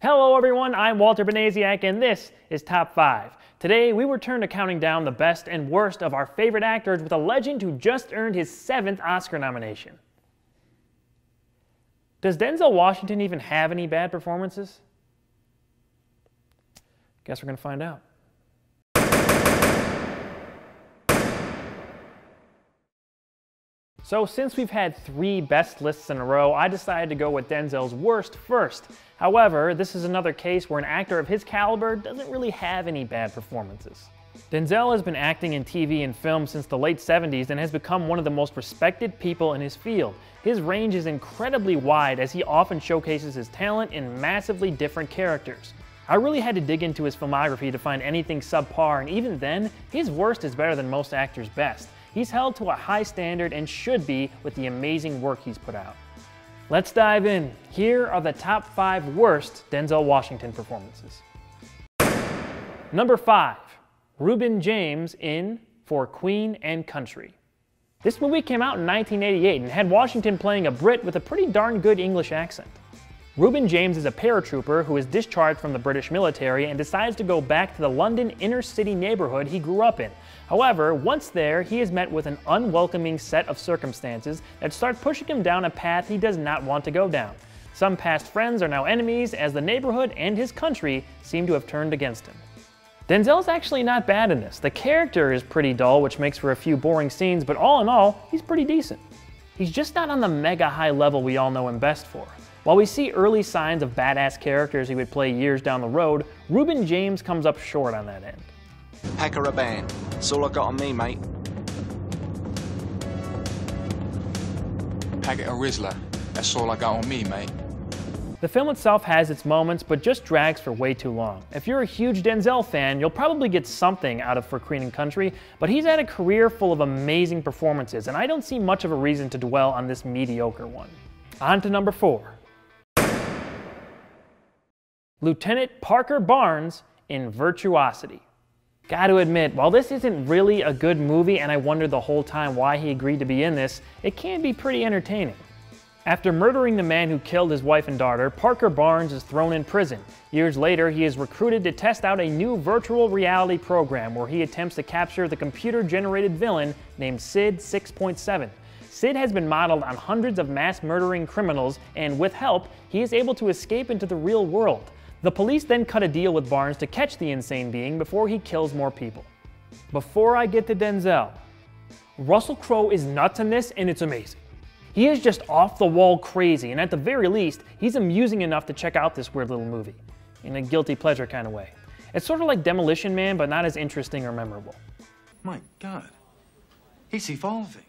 Hello everyone, I'm Walter Benasiak and this is Top 5. Today we return to counting down the best and worst of our favorite actors with a legend who just earned his 7th Oscar nomination. Does Denzel Washington even have any bad performances? Guess we're going to find out. So since we've had 3 best lists in a row, I decided to go with Denzel's worst first. However, this is another case where an actor of his caliber doesn't really have any bad performances. Denzel has been acting in TV and film since the late 70s and has become one of the most respected people in his field. His range is incredibly wide as he often showcases his talent in massively different characters. I really had to dig into his filmography to find anything subpar, and even then, his worst is better than most actors' best. He's held to a high standard and should be with the amazing work he's put out. Let's dive in. Here are the top 5 worst Denzel Washington performances. Number 5, Reuben James in For Queen and Country. This movie came out in 1988 and had Washington playing a Brit with a pretty darn good English accent. Reuben James is a paratrooper who is discharged from the British military and decides to go back to the London inner-city neighborhood he grew up in. However, once there, he is met with an unwelcoming set of circumstances that start pushing him down a path he does not want to go down. Some past friends are now enemies, as the neighborhood and his country seem to have turned against him. Denzel's actually not bad in this. The character is pretty dull, which makes for a few boring scenes, but all in all, he's pretty decent. He's just not on the mega high level we all know him best for. While we see early signs of badass characters he would play years down the road, Reuben James comes up short on that end. Pack her a band. That's all I got on me, mate. Packet a Rizzler. That's all I got on me, mate. The film itself has its moments, but just drags for way too long. If you're a huge Denzel fan, you'll probably get something out of For Queen and Country, but he's had a career full of amazing performances, and I don't see much of a reason to dwell on this mediocre one. On to number 4. Lieutenant Parker Barnes in Virtuosity. Gotta admit, while this isn't really a good movie and I wondered the whole time why he agreed to be in this, it can be pretty entertaining. After murdering the man who killed his wife and daughter, Parker Barnes is thrown in prison. Years later, he is recruited to test out a new virtual reality program where he attempts to capture the computer-generated villain named Sid 6.7. Sid has been modeled on hundreds of mass-murdering criminals, and with help, he is able to escape into the real world. The police then cut a deal with Barnes to catch the insane being before he kills more people. Before I get to Denzel, Russell Crowe is nuts in this, and it's amazing. He is just off-the-wall crazy, and at the very least, he's amusing enough to check out this weird little movie, in a guilty pleasure kind of way. It's sort of like Demolition Man, but not as interesting or memorable. My God, he's evolving.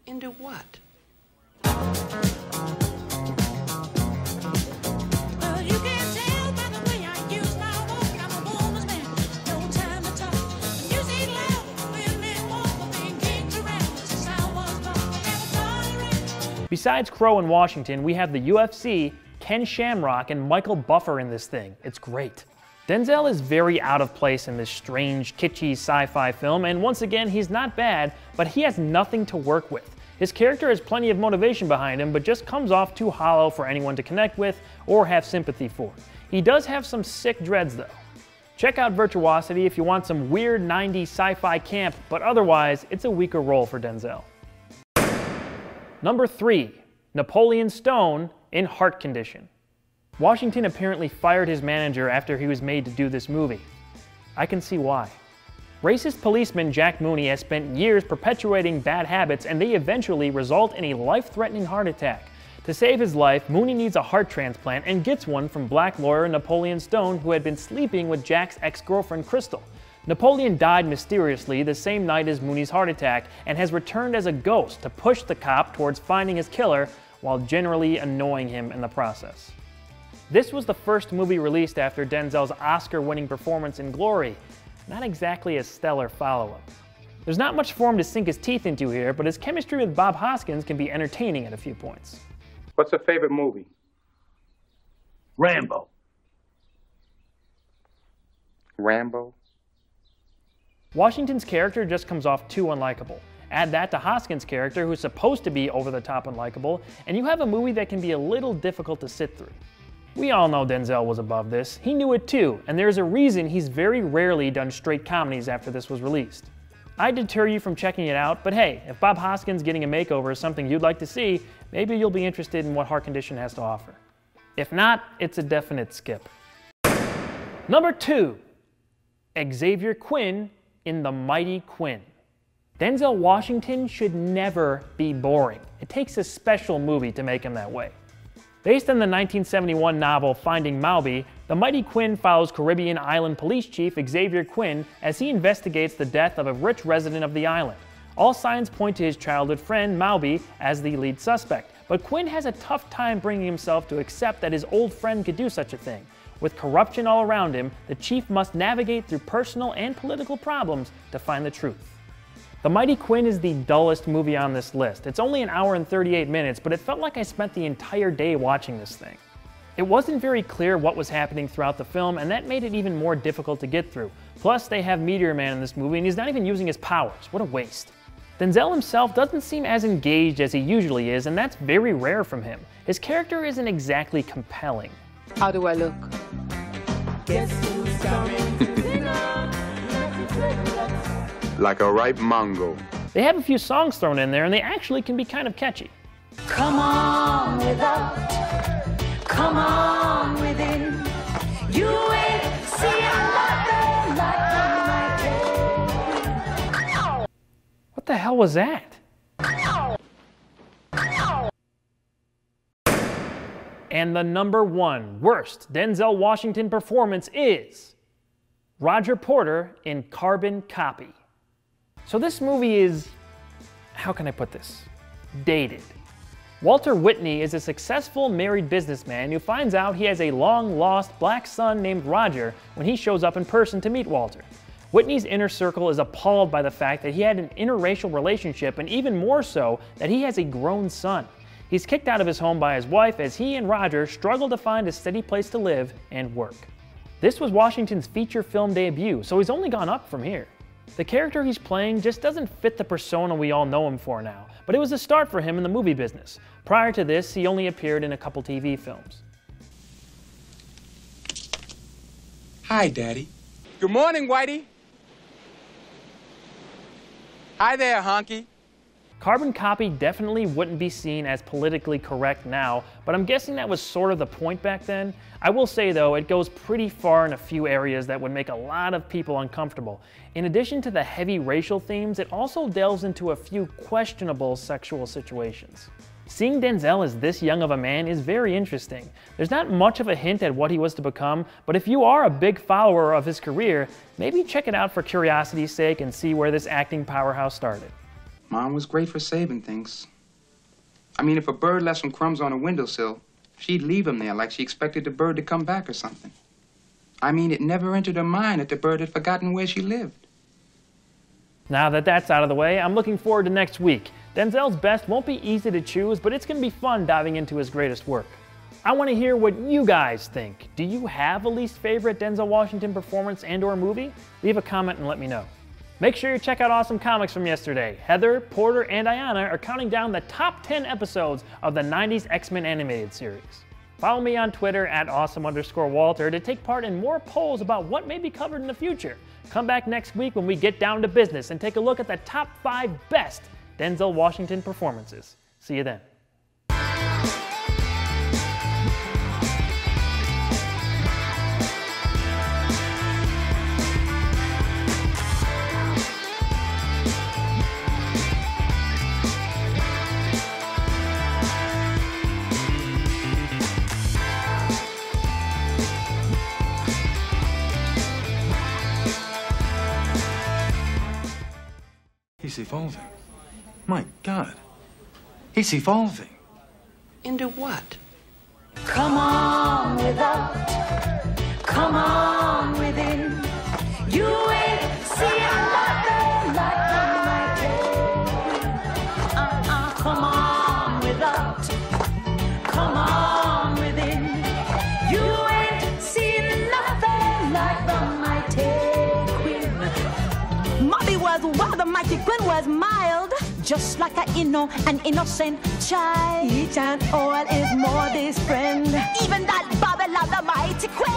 Into what? Besides Crowe and Washington, we have the UFC, Ken Shamrock, and Michael Buffer in this thing. It's great. Denzel is very out of place in this strange, kitschy sci-fi film, and once again, he's not bad, but he has nothing to work with. His character has plenty of motivation behind him, but just comes off too hollow for anyone to connect with or have sympathy for. He does have some sick dreads, though. Check out Virtuosity if you want some weird 90s sci-fi camp, but otherwise, it's a weaker role for Denzel. Number 3, Napoleon Stone in Heart Condition. Washington apparently fired his manager after he was made to do this movie. I can see why. Racist policeman Jack Mooney has spent years perpetuating bad habits, and they eventually result in a life-threatening heart attack. To save his life, Mooney needs a heart transplant and gets one from black lawyer Napoleon Stone, who had been sleeping with Jack's ex-girlfriend Crystal. Napoleon died mysteriously the same night as Mooney's heart attack and has returned as a ghost to push the cop towards finding his killer while generally annoying him in the process. This was the first movie released after Denzel's Oscar-winning performance in Glory. Not exactly a stellar follow-up. There's not much for him to sink his teeth into here, but his chemistry with Bob Hoskins can be entertaining at a few points. What's your favorite movie? Rambo. Rambo? Washington's character just comes off too unlikable. Add that to Hoskins' character, who's supposed to be over-the-top unlikable, and you have a movie that can be a little difficult to sit through. We all know Denzel was above this. He knew it too, and there's a reason he's very rarely done straight comedies after this was released. I'd deter you from checking it out, but hey, if Bob Hoskins getting a makeover is something you'd like to see, maybe you'll be interested in what Heart Condition has to offer. If not, it's a definite skip. Number 2, Xavier Quinn in The Mighty Quinn. Denzel Washington should never be boring. It takes a special movie to make him that way. Based on the 1971 novel Finding Maubie, The Mighty Quinn follows Caribbean island police chief Xavier Quinn as he investigates the death of a rich resident of the island. All signs point to his childhood friend Maubie as the lead suspect, but Quinn has a tough time bringing himself to accept that his old friend could do such a thing. With corruption all around him, the chief must navigate through personal and political problems to find the truth. The Mighty Quinn is the dullest movie on this list. It's only an hour and 38 minutes, but it felt like I spent the entire day watching this thing. It wasn't very clear what was happening throughout the film, and that made it even more difficult to get through. Plus, they have Meteor Man in this movie, and he's not even using his powers. What a waste. Denzel himself doesn't seem as engaged as he usually is, and that's very rare from him. His character isn't exactly compelling. How do I look? Guess who's coming? Like a ripe mango. They have a few songs thrown in there, and they actually can be kind of catchy. Come on without, come on within. You ain't seeing nothing like my day. What the hell was that? And the number 1 worst Denzel Washington performance is Roger Porter in Carbon Copy. So this movie is, how can I put this? Dated. Walter Whitney is a successful married businessman who finds out he has a long-lost black son named Roger when he shows up in person to meet Walter. Whitney's inner circle is appalled by the fact that he had an interracial relationship, and even more so, that he has a grown son. He's kicked out of his home by his wife as he and Roger struggle to find a steady place to live and work. This was Washington's feature film debut, so he's only gone up from here. The character he's playing just doesn't fit the persona we all know him for now, but it was a start for him in the movie business. Prior to this, he only appeared in a couple TV films. Hi, Daddy. Good morning, Whitey. Hi there, Honky. Carbon Copy definitely wouldn't be seen as politically correct now, but I'm guessing that was sort of the point back then. I will say though, it goes pretty far in a few areas that would make a lot of people uncomfortable. In addition to the heavy racial themes, it also delves into a few questionable sexual situations. Seeing Denzel as this young of a man is very interesting. There's not much of a hint at what he was to become, but if you are a big follower of his career, maybe check it out for curiosity's sake and see where this acting powerhouse started. Mom was great for saving things. I mean, if a bird left some crumbs on a windowsill, she'd leave them there like she expected the bird to come back or something. I mean, it never entered her mind that the bird had forgotten where she lived. Now that that's out of the way, I'm looking forward to next week. Denzel's best won't be easy to choose, but it's going to be fun diving into his greatest work. I want to hear what you guys think. Do you have a least favorite Denzel Washington performance and/or movie? Leave a comment and let me know. Make sure you check out Awesome Comics from yesterday. Heather, Porter, and Ayanna are counting down the top 10 episodes of the 90s X-Men animated series. Follow me on Twitter at awesome_Walter to take part in more polls about what may be covered in the future. Come back next week when we get down to business and take a look at the top 5 best Denzel Washington performances. See you then. He's evolving. My God. He's evolving. Into what? Come on without, come on within. You ain't seeing nothing like my day. Come on without, come on within. You ain't seen nothing like the Mighty Quinn. Mommy was wild, the Mighty Quinn was mild. just like an innocent child. Each and all is more this friend. Even that Babylon, the mighty queen.